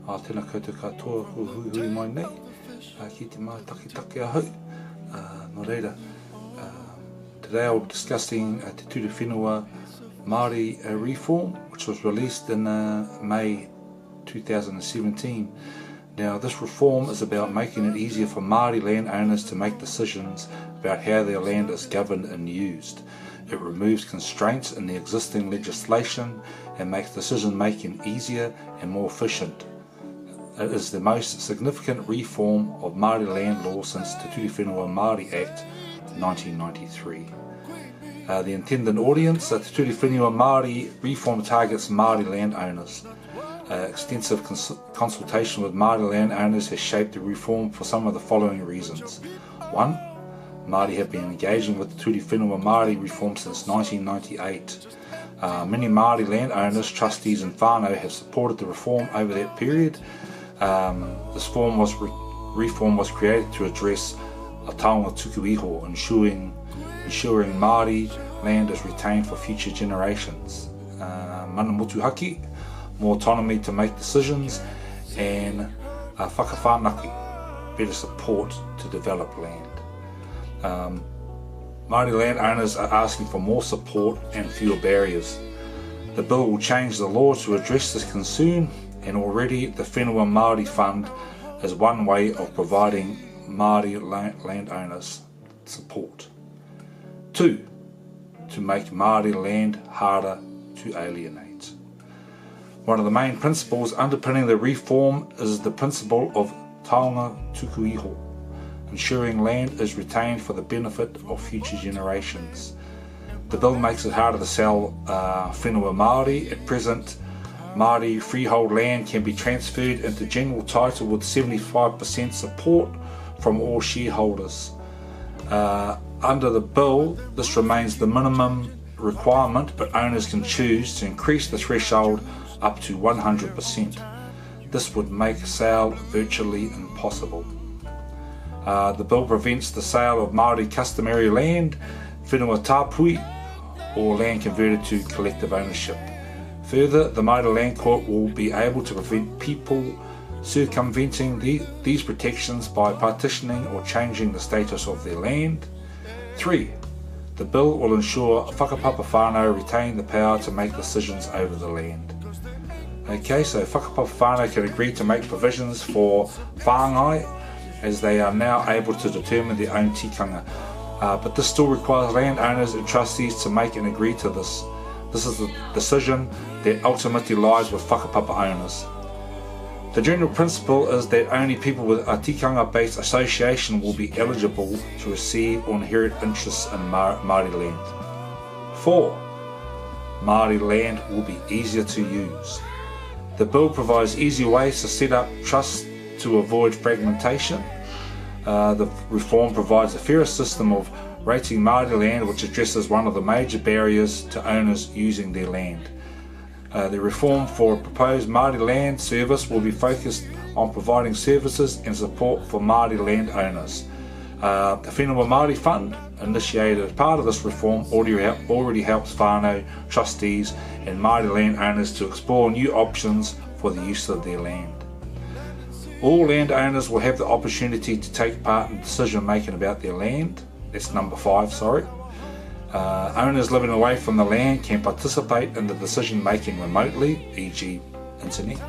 Tēnā koutou katoa ko hui mai nei, ki te mātaki ahau. Nō reira, today I'll be discussing Te Ture Whenua Māori reform, which was released in May 2017. Now, this reform is about making it easier for Māori landowners to make decisions about how their land is governed and used. It removes constraints in the existing legislation and makes decision making easier and more efficient. It is the most significant reform of Māori land law since Te Ture Whenua Māori Act 1993. The intended audience, Te Ture Whenua Māori reform targets Māori landowners. Extensive consultation with Māori landowners has shaped the reform for some of the following reasons. 1. Māori have been engaging with the Ture Whenua Māori reform since 1998. Many Māori landowners, trustees and whānau have supported the reform over that period. This reform was created to address a taonga tuku iho, ensuring Māori land is retained for future generations. Mana motu haki, more autonomy to make decisions, and whakawhanaki, better support to develop land. Māori landowners are asking for more support and fewer barriers. The bill will change the law to address this concern, and already the Whenua Māori Fund is one way of providing Māori landowners support. 2. To make Māori land harder to alienate. One of the main principles underpinning the reform is the principle of taonga tuku iho, ensuring land is retained for the benefit of future generations. The bill makes it harder to sell whenua Māori. At present, Māori freehold land can be transferred into general title with 75% support from all shareholders. Under the bill, this remains the minimum requirement, but owners can choose to increase the threshold up to 100%. This would make sale virtually impossible. The bill prevents the sale of Māori customary land, whenua tāpui, or land converted to collective ownership. Further, the Māori Land Court will be able to prevent people circumventing these protections by partitioning or changing the status of their land. 3. The bill will ensure whakapapa whānau retain the power to make decisions over the land. Okay, so whakapapa whānau can agree to make provisions for whāngai, as they are now able to determine their own tikanga. But this still requires landowners and trustees to make and agree to this. This is the decision that ultimately lies with whakapapa owners. The general principle is that only people with a tikanga-based association will be eligible to receive or inherit interests in Māori land. 4. Māori land will be easier to use. The bill provides easy ways to set up trusts to avoid fragmentation. The reform provides a fairer system of rating Māori land, which addresses one of the major barriers to owners using their land. The reform for a proposed Māori land service will be focused on providing services and support for Māori landowners. The Whenua Māori Fund, initiated as part of this reform, already helps whānau, trustees and Māori landowners to explore new options for the use of their land. All landowners will have the opportunity to take part in decision making about their land. That's number 5, sorry. Owners living away from the land can participate in the decision making remotely, e.g. internet.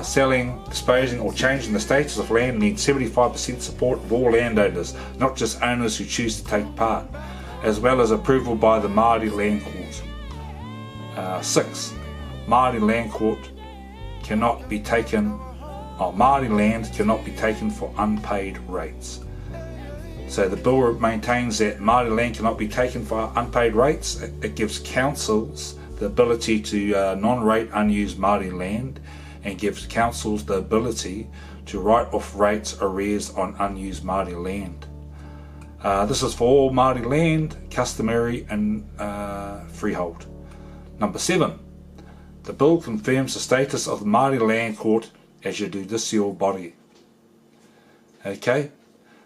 Selling, disposing or changing the status of land needs 75% support of all landowners, not just owners who choose to take part, as well as approval by the Māori Land Court. 6. Māori Land Court cannot be taken, Māori land cannot be taken for unpaid rates. So the bill maintains that Māori land cannot be taken for unpaid rates. It gives councils the ability to non-rate unused Māori land, and gives councils the ability to write off rates arrears on unused Māori land. This is for all Māori land, customary and freehold. Number 7. The bill confirms the status of the Māori Land Court as a judicial body. Okay,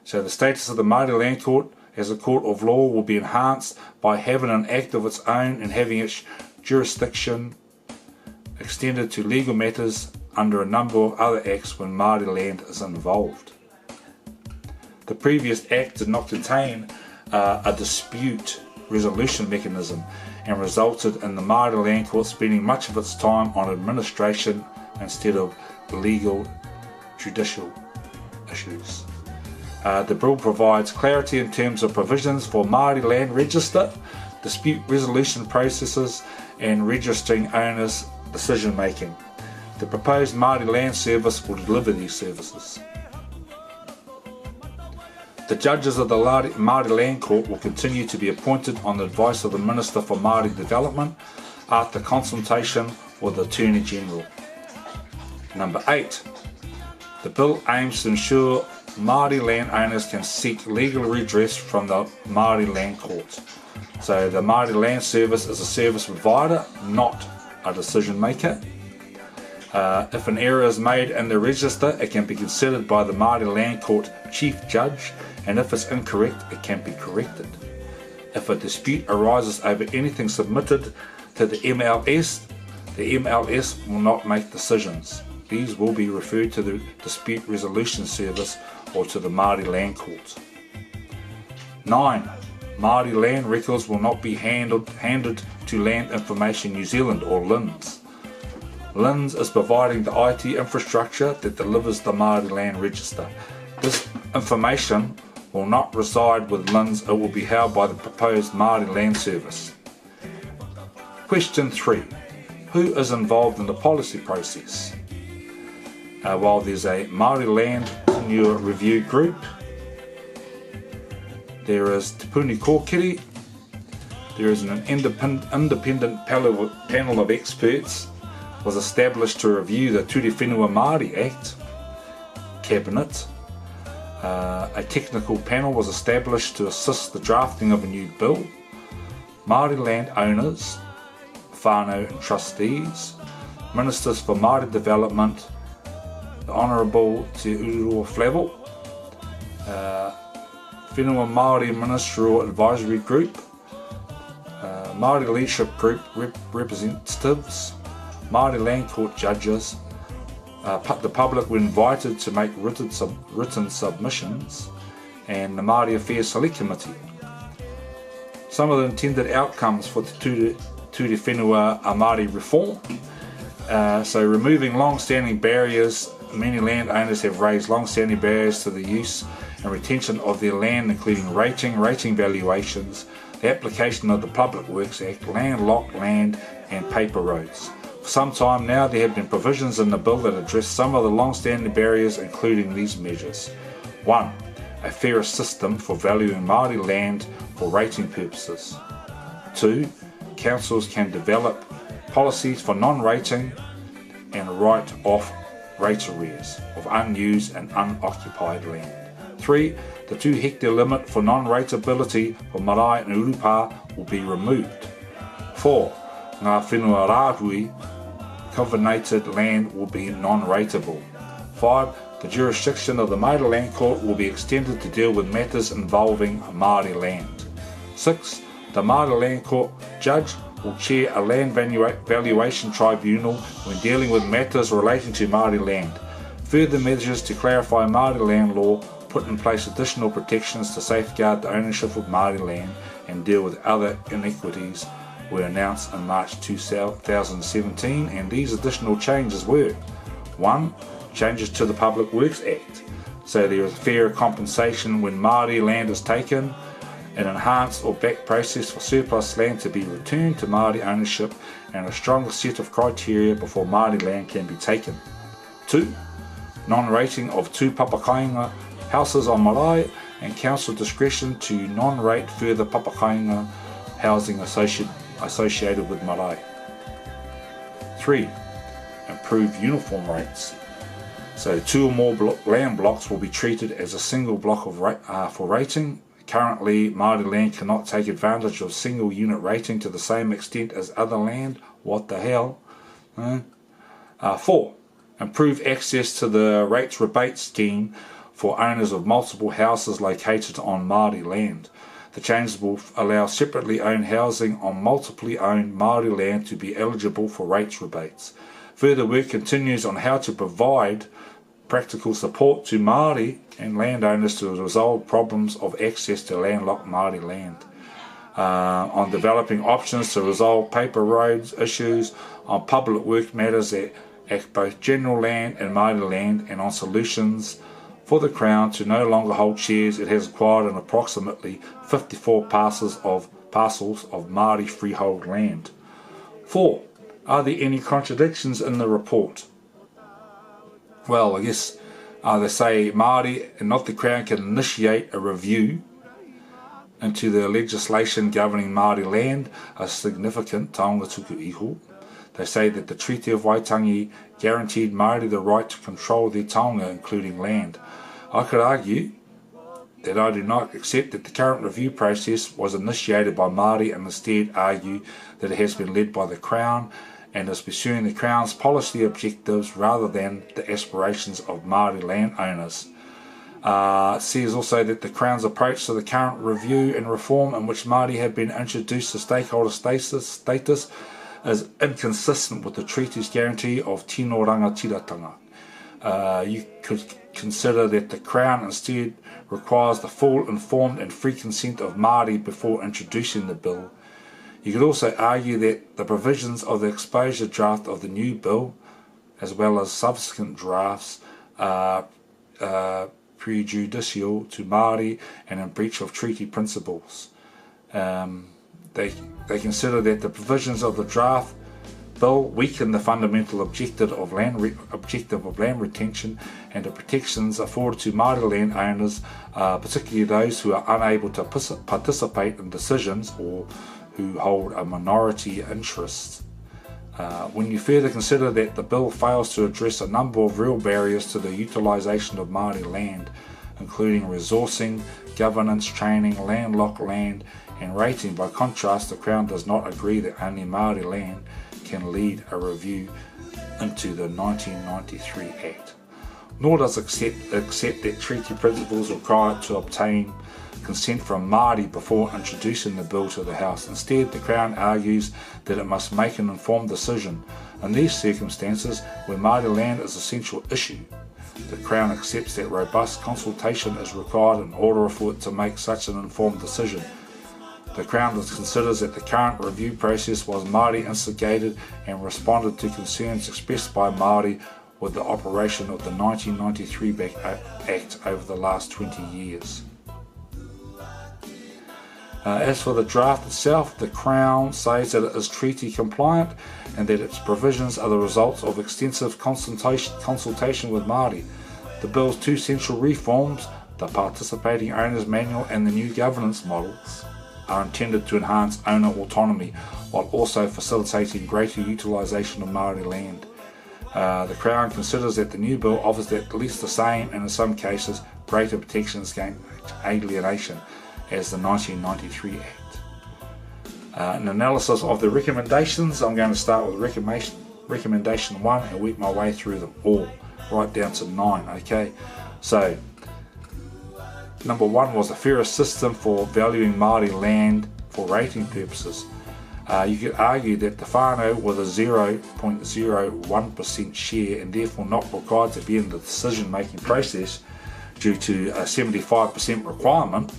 so the status of the Māori Land Court as a court of law will be enhanced by having an act of its own and having its jurisdiction extended to legal matters under a number of other acts when Māori land is involved. The previous act did not contain a dispute resolution mechanism and resulted in the Māori Land Court spending much of its time on administration instead of legal judicial issues. The bill provides clarity in terms of provisions for Māori land register, dispute resolution processes and registering owners' decision making. The proposed Māori Land Service will deliver these services. The judges of the Māori Land Court will continue to be appointed on the advice of the Minister for Māori Development after consultation with the Attorney General. Number 8. The bill aims to ensure Māori land owners can seek legal redress from the Māori Land Court. So the Māori Land Service is a service provider, not a decision maker. If an error is made in the register, it can be considered by the Māori Land Court Chief Judge, and if it's incorrect, it can be corrected. If a dispute arises over anything submitted to the MLS will not make decisions. These will be referred to the Dispute Resolution Service or to the Māori Land Court. 9. Māori land records will not be handed to Land Information New Zealand or LINZ. LINZ is providing the IT infrastructure that delivers the Māori Land Register. This information will not reside with LINZ, it will be held by the proposed Māori Land Service. Question 3. Who is involved in the policy process? While there's a Māori Land Tenure Review Group, there is Te Puni Kōkiri, there is an independent panel of experts was established to review the Ture Whenua Māori Act. Cabinet. A technical panel was established to assist the drafting of a new bill. Māori land owners, whānau and trustees, Ministers for Māori Development, the Honourable Te Urua Flavel, Whenua Māori Ministerial Advisory Group, Māori Leadership Group representatives, Māori Land Court judges. The public were invited to make written submissions, and the Māori Affairs Select Committee. Some of the intended outcomes for the Ture Whenua Māori reform. So removing long-standing barriers. Many landowners have raised long-standing barriers to the use and retention of their land, including rating valuations, the application of the Public Works Act, landlocked land and paper roads. For some time now, there have been provisions in the bill that address some of the long-standing barriers, including these measures. 1. A fairer system for valuing Māori land for rating purposes. 2. Councils can develop policies for non-rating and write-off rate arrears of unused and unoccupied land. 3. The 2 hectare limit for non-rateability for marae and urupa will be removed. 4. Ngā whenua rāhui covenanted land will be non-rateable. 5. The jurisdiction of the Māori Land Court will be extended to deal with matters involving Māori land. 6. The Māori Land Court judge will chair a land valuation tribunal when dealing with matters relating to Māori land. Further measures to clarify Māori land law, put in place additional protections to safeguard the ownership of Māori land and deal with other inequities were announced in March 2017, and these additional changes were: 1. Changes to the Public Works Act, so there is fair compensation when Māori land is taken, an enhanced or back process for surplus land to be returned to Māori ownership, and a stronger set of criteria before Māori land can be taken. 2. Non-rating of 2 papakainga houses on marae and council discretion to non-rate further papakainga housing associated with marae. 3. Improve uniform rates. So 2 or more land blocks will be treated as a single block for rating. Currently, Māori land cannot take advantage of single unit rating to the same extent as other land. What the hell? 4. Improve access to the rates rebate scheme for owners of multiple houses located on Māori land. The changes will allow separately owned housing on multiply owned Māori land to be eligible for rates rebates. Further work continues on how to provide practical support to Māori and landowners to resolve problems of access to landlocked Māori land. On developing options to resolve paper roads issues, on public work matters at both general land and Māori land, and on solutions for the Crown to no longer hold shares it has acquired in approximately 54 parcels of Māori freehold land. 4. Are there any contradictions in the report? Well, I guess they say Māori and not the Crown can initiate a review into the legislation governing Māori land, a significant taonga tuku iho. They say that the Treaty of Waitangi guaranteed Māori the right to control their taonga, including land. I could argue that I do not accept that the current review process was initiated by Māori, and instead argue that it has been led by the Crown and is pursuing the Crown's policy objectives rather than the aspirations of Māori landowners. Says also that the Crown's approach to the current review and reform in which Māori have been introduced to stakeholder status is inconsistent with the treaty's guarantee of tino rangatiratanga. You could consider that the Crown instead requires the full, informed and free consent of Māori before introducing the bill. You could also argue that the provisions of the exposure draft of the new bill, as well as subsequent drafts, are prejudicial to Māori and in breach of treaty principles. They consider that the provisions of the draft bill weaken the fundamental objective of land retention and the protections afforded to Māori landowners, particularly those who are unable to participate in decisions or who hold a minority interest. When you further consider that the bill fails to address a number of real barriers to the utilisation of Māori land, including resourcing, governance, training, landlocked land and rating. By contrast, the Crown does not agree that only Māori land can lead a review into the 1993 Act, nor does accept that treaty principles require it to obtain consent from Māori before introducing the bill to the House. Instead, the Crown argues that it must make an informed decision. In these circumstances, where Māori land is a central issue, the Crown accepts that robust consultation is required in order for it to make such an informed decision. The Crown considers that the current review process was Māori instigated and responded to concerns expressed by Māori with the operation of the 1993 Act over the last 20 years. As for the draft itself, the Crown says that it is treaty compliant and that its provisions are the results of extensive consultation with Māori. The bill's two central reforms, the Participating Owners Manual and the new governance models, are intended to enhance owner autonomy while also facilitating greater utilisation of Māori land. The Crown considers that the new bill offers at least the same and in some cases greater protections against alienation as the 1993 Act. An analysis of the recommendations, I'm going to start with recommendation 1 and work my way through them all, right down to 9, okay? So, number 1 was a fairer system for valuing Māori land for rating purposes. You could argue that the whānau with a 0.01% share and therefore not required to be in the decision-making process due to a 75% requirement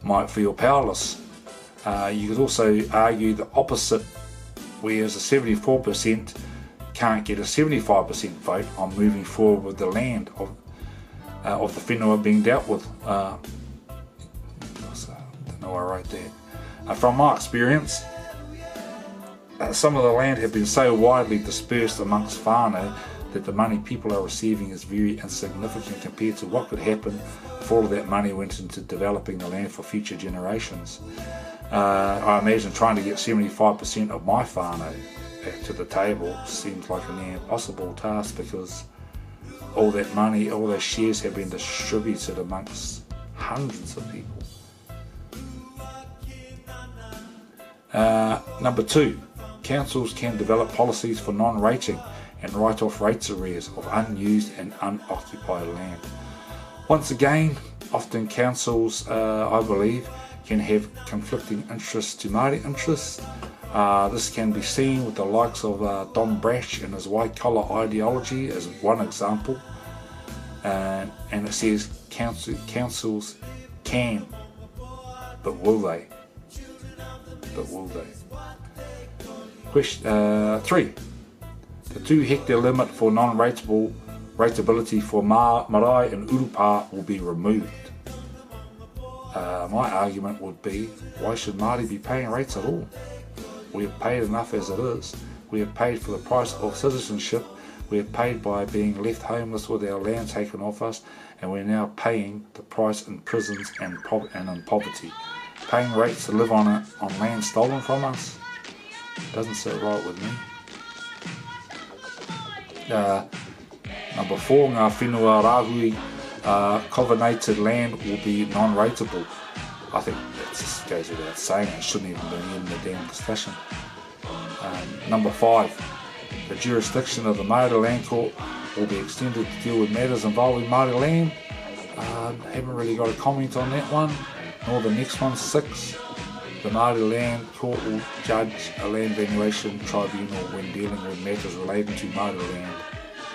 might feel powerless. You could also argue the opposite, whereas a 74% can't get a 75% vote on moving forward with the land of the whenua being dealt with. I don't know why I wrote that. From my experience, some of the land have been so widely dispersed amongst whānau that the money people are receiving is very insignificant compared to what could happen if all of that money went into developing the land for future generations. I imagine trying to get 75% of my whānau back to the table seems like a near impossible task because all that money, all those shares have been distributed amongst hundreds of people. Number 2, councils can develop policies for non-rating and write off rates arrears of unused and unoccupied land. Once again, often councils, I believe, can have conflicting interests to Māori interests. This can be seen with the likes of Don Brash and his white collar ideology as one example. And it says councils can, but will they? Question 3. The 2 hectare limit for non-rateability for marae and urupa will be removed. My argument would be, why should Māori be paying rates at all? We have paid enough as it is. We have paid for the price of citizenship. We have paid by being left homeless with our land taken off us, and we're now paying the price in prisons and in poverty. Paying rates to live on land stolen from us doesn't sit right with me. Number 4, ngā whenua rāhui covenanted land will be non-rateable. I think that just goes without saying. It shouldn't even be in the damn discussion. Number 5, the jurisdiction of the Māori Land Court will be extended to deal with matters involving Māori land. Haven't really got a comment on that one, nor the next one. 6, the Māori Land Court will judge a land valuation tribunal when dealing with matters relating to Māori land.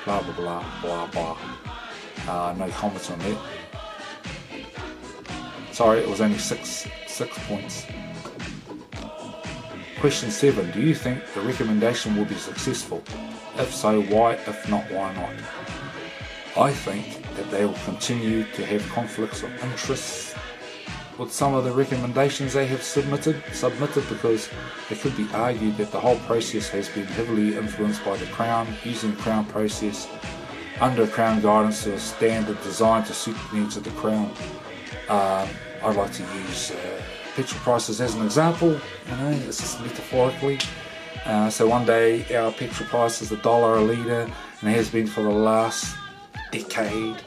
Blah blah blah blah blah. No comments on that. Sorry, it was only six points. Question 7. Do you think the recommendation will be successful? If so, why? If not, why not? I think that they will continue to have conflicts of interest with some of the recommendations they have submitted because it could be argued that the whole process has been heavily influenced by the Crown, using the Crown process under Crown guidance to a standard designed to suit the needs of the Crown. I'd like to use petrol prices as an example. This is metaphorically. So one day our petrol price is $1 a litre, and it has been for the last decade.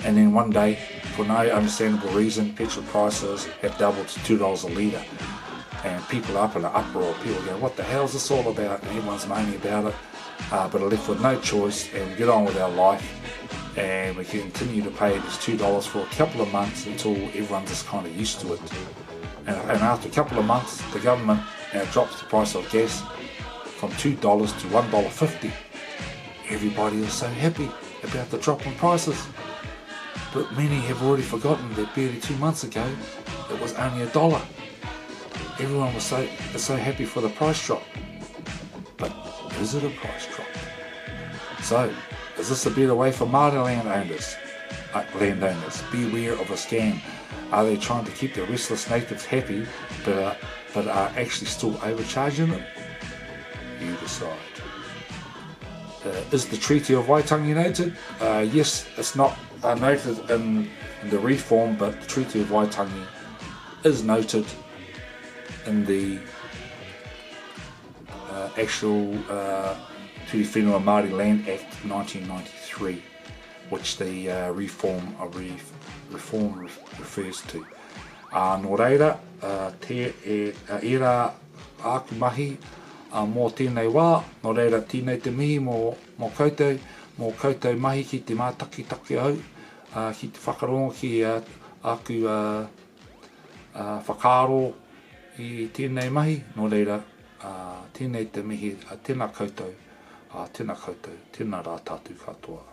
And then one day, for no understandable reason, petrol prices have doubled to $2 a litre. And people are up in an uproar. People go, what the hell is this all about? And everyone's moaning about it. But are left with no choice, and we get on with our life. And we continue to pay this $2 for a couple of months until everyone's just kind of used to it. And after a couple of months, the government now drops the price of gas from $2 to $1.50. Everybody is so happy about the drop in prices. But many have already forgotten that barely 2 months ago, it was only $1. Everyone was so happy for the price drop. But is it a price drop? So, is this a better way for Māori landowners? Beware of a scam. Are they trying to keep the restless natives happy, but are actually still overcharging them? You decide. Is the Treaty of Waitangi noted? Yes, it's not noted in the reform, but the Treaty of Waitangi is noted in the actual Te Whenua Māori Land Act 1993, which the reform refers to. Nō reira, era aku mahi mō tēnei wā, nō reira tēnei te mihi mō koutou mahi ki te mātakitaki au, ki te whakarongo ki aku whakaaro i tēnei mahi, nō reira tēnei te mihi, tēnā koutou, tēnā rā tātou katoa.